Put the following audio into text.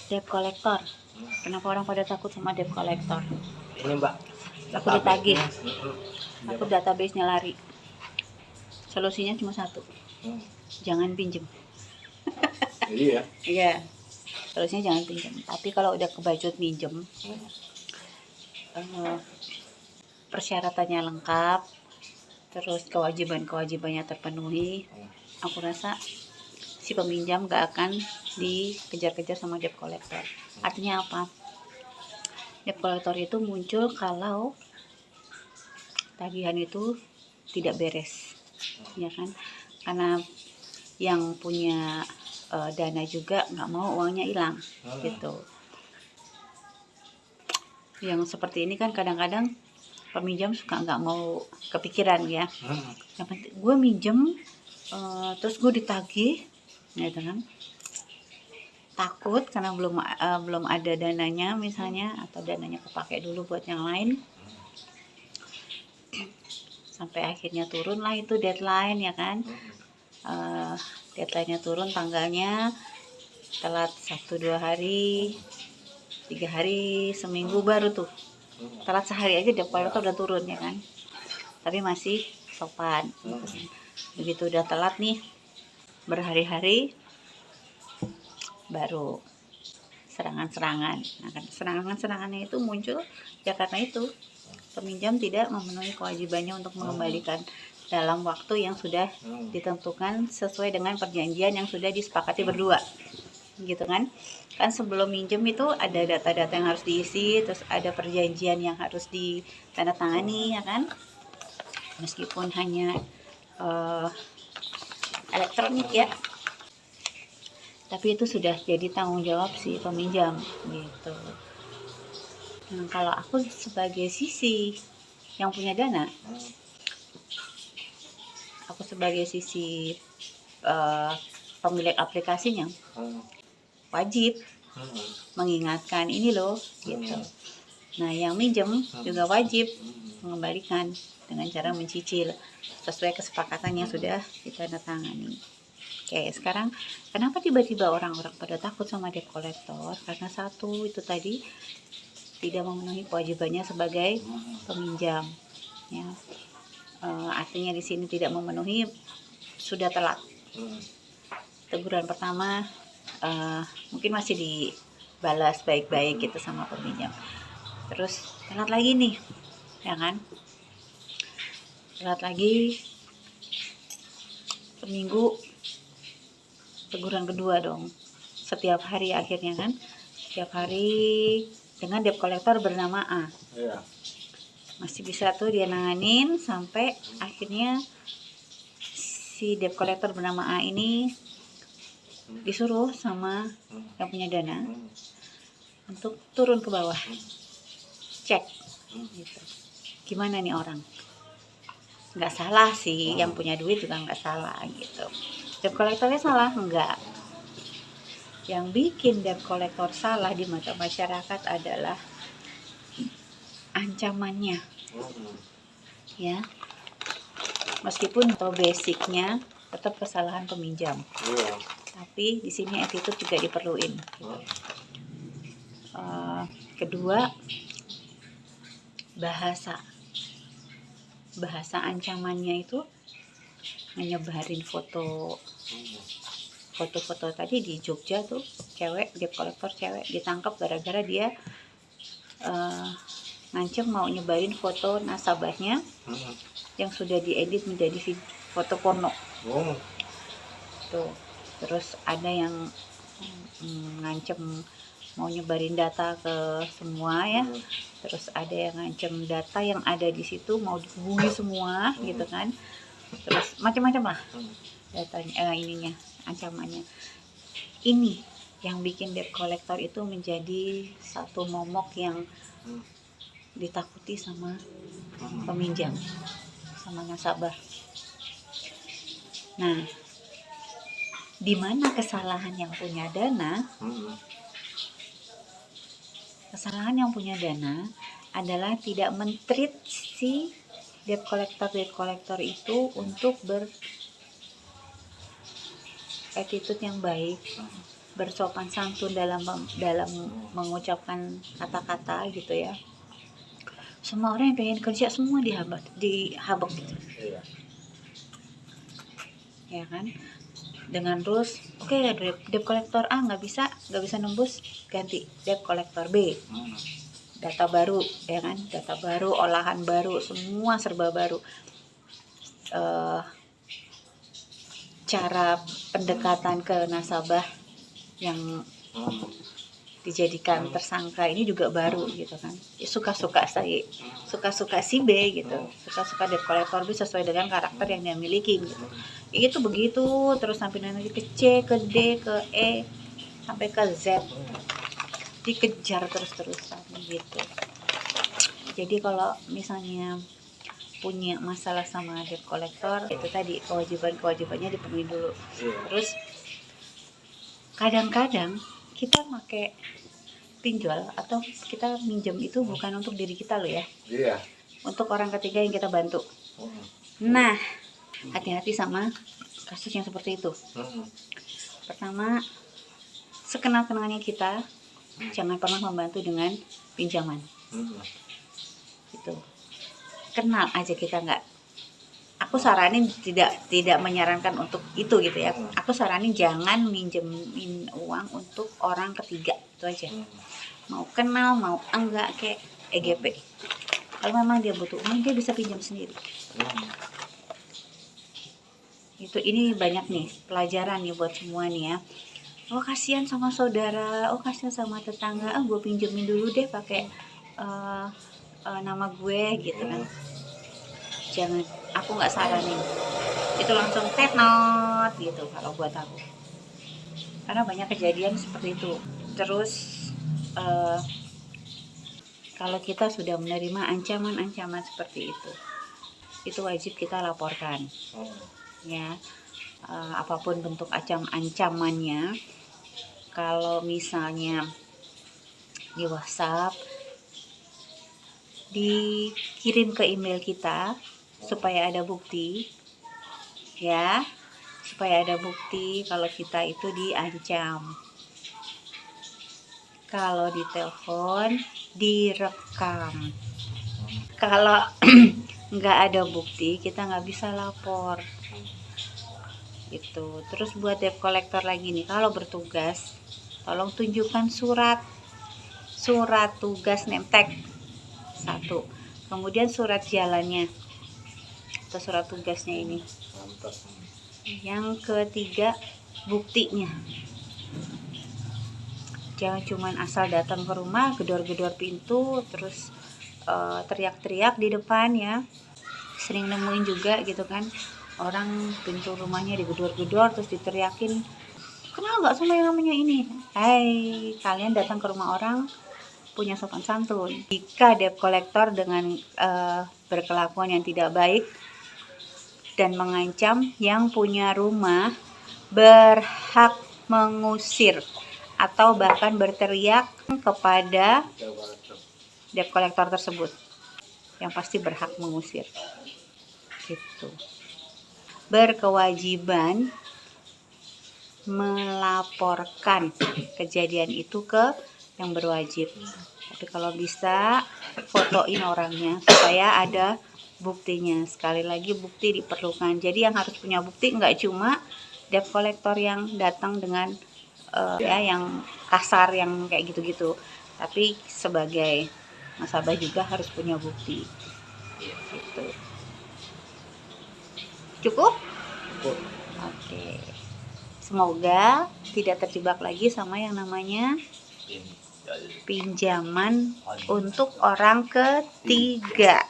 Debt collector. Kenapa orang pada takut sama debt collector? Ini Mbak, Aku ditagih, aku database-nya lari. Solusinya cuma satu, jangan pinjem. Iya. Iya, solusinya jangan pinjem. Tapi kalau udah kebacut minjem, persyaratannya lengkap, terus kewajibannya terpenuhi, aku rasa si peminjam gak akan dikejar-kejar sama debt collector. Artinya apa? Debt collector itu muncul kalau tagihan itu tidak beres, ya kan? Karena yang punya dana juga nggak mau uangnya hilang, gitu. Yang seperti ini kan kadang-kadang peminjam suka nggak mau kepikiran ya. Yang penting gue minjem, terus gue ditagih, gitu kan? Takut karena belum ada dananya misalnya, atau dananya kepake dulu buat yang lain, sampai akhirnya turun lah itu deadline, ya kan? Deadline-nya turun, tanggalnya telat 1-2 hari, 3 hari, seminggu baru tuh. Telat sehari aja debt collector udah turun, ya kan? Tapi masih sopan. Begitu udah telat nih berhari-hari, baru serangan-serangan. Nah, kan serangan-serangannya itu muncul ya karena itu peminjam tidak memenuhi kewajibannya untuk mengembalikan dalam waktu yang sudah ditentukan sesuai dengan perjanjian yang sudah disepakati berdua, gitu kan? Kan sebelum minjem itu ada data-data yang harus diisi, terus ada perjanjian yang harus ditandatangani, ya kan? Meskipun hanya elektronik ya, tapi itu sudah jadi tanggung jawab si peminjam, gitu. Nah, kalau aku sebagai sisi yang punya dana, aku sebagai sisi pemilik aplikasinya, wajib mengingatkan ini loh, gitu. Nah, yang minjem juga wajib mengembalikan dengan cara mencicil sesuai kesepakatan yang sudah ditandatangani. Oke, sekarang kenapa tiba-tiba orang-orang pada takut sama debt collector? Karena satu itu tadi, tidak memenuhi kewajibannya sebagai peminjam, ya. Artinya di sini tidak memenuhi, sudah telat. Teguran pertama mungkin masih dibalas baik-baik gitu sama peminjam, terus telat lagi nih, ya kan? Telat lagi seminggu, teguran kedua dong, setiap hari akhirnya kan, setiap hari dengan debt collector bernama A. Masih bisa tuh dia nanganin sampai akhirnya si debt collector bernama A ini disuruh sama yang punya dana untuk turun ke bawah, cek gitu. Gimana nih orang? Nggak salah sih, yang punya duit juga nggak salah gitu. Debt collectornya salah? Enggak. Yang bikin debt collector salah di mata masyarakat adalah ancamannya, ya. Meskipun atau basicnya tetap kesalahan peminjam, tapi di sini attitude juga diperluin. Gitu. Kedua, bahasa ancamannya itu menyebarin foto-foto tadi di Jogja tuh, cewek debt collector cewek ditangkap gara-gara dia ngancem mau nyebarin foto nasabahnya yang sudah diedit menjadi foto porno. Tuh, terus ada yang ngancem mau nyebarin data ke semua ya, terus ada yang ngancem data yang ada di situ mau dihubungi semua, gitu kan? Terus macam-macam lah datanya, ininya, ancamannya. Ini yang bikin debt collector itu menjadi satu momok yang ditakuti sama peminjam, sama nasabah. Nah, di mana kesalahan yang punya dana? Kesalahan yang punya dana adalah tidak men-treat si debt collector itu untuk ber-attitude yang baik, bersopan santun dalam mengucapkan kata-kata gitu ya. Semua orang yang pengen kerja semua dihabak gitu. Iya. Ya kan? Dengan rules, oke, debt collector A nggak bisa nembus, ganti debt collector B. Data baru, ya kan? Data baru, olahan baru, semua serba baru. Cara pendekatan ke nasabah yang dijadikan tersangka ini juga baru gitu kan. Suka-suka si B gitu, suka-suka debt collector B sesuai dengan karakter yang dia miliki gitu. Itu begitu terus sampai nanti ke C, ke D, ke E, sampai ke Z, dikejar terus-terusan gitu. Jadi kalau misalnya punya masalah sama debt collector, itu tadi kewajibannya dipenuhi dulu. Terus kadang-kadang kita pakai pinjol atau kita minjem itu bukan untuk diri kita loh ya. Iya. Untuk orang ketiga yang kita bantu. Nah, hati-hati sama kasus yang seperti itu. Pertama, sekenal-kenalnya kita jangan pernah membantu dengan pinjaman. Gitu. Kenal aja kita nggak. Aku saranin tidak menyarankan untuk itu gitu ya. Aku saranin jangan minjemin uang untuk orang ketiga, itu aja. Mau kenal mau enggak kayak EGP. Kalau memang dia butuh uang dia bisa pinjam sendiri. Ini banyak nih pelajaran nih buat semua nih ya. Oh kasihan sama saudara, oh kasihan sama tetangga, gue pinjemin dulu deh pakai nama gue gitu kan. Jangan, aku nggak saranin itu langsung take note gitu kalau buat aku, karena banyak kejadian seperti itu. Terus kalau kita sudah menerima ancaman-ancaman seperti itu wajib kita laporkan ya. Apapun bentuk ancamannya, kalau misalnya di WhatsApp, dikirim ke email kita supaya ada bukti ya, supaya ada bukti kalau kita itu diancam. Kalau di telepon direkam. Kalau nggak ada bukti kita nggak bisa lapor gitu. Terus buat debt collector lagi nih, kalau bertugas tolong tunjukkan surat tugas name tag 1, kemudian surat jalannya atau surat tugasnya ini. Yang ketiga, buktinya. Jangan cuman asal datang ke rumah, gedor-gedor pintu, terus teriak-teriak di depan ya. Sering nemuin juga gitu kan, orang pintu rumahnya digedor-gedor terus diteriakin, kenal nggak sama yang namanya ini? Hai, kalian datang ke rumah orang, punya sopan santun. Jika debt collector dengan berkelakuan yang tidak baik dan mengancam, yang punya rumah berhak mengusir atau bahkan berteriak kepada debt collector tersebut, yang pasti berhak mengusir gitu. Berkewajiban melaporkan kejadian itu ke yang berwajib. Tapi kalau bisa fotoin orangnya supaya ada buktinya. Sekali lagi, bukti diperlukan. Jadi yang harus punya bukti nggak cuma debt collector yang datang dengan yang kasar, yang kayak gitu-gitu, tapi sebagai nasabah juga harus punya bukti gitu. Cukup? Oke. Semoga tidak terjebak lagi sama yang namanya pinjaman untuk orang ketiga.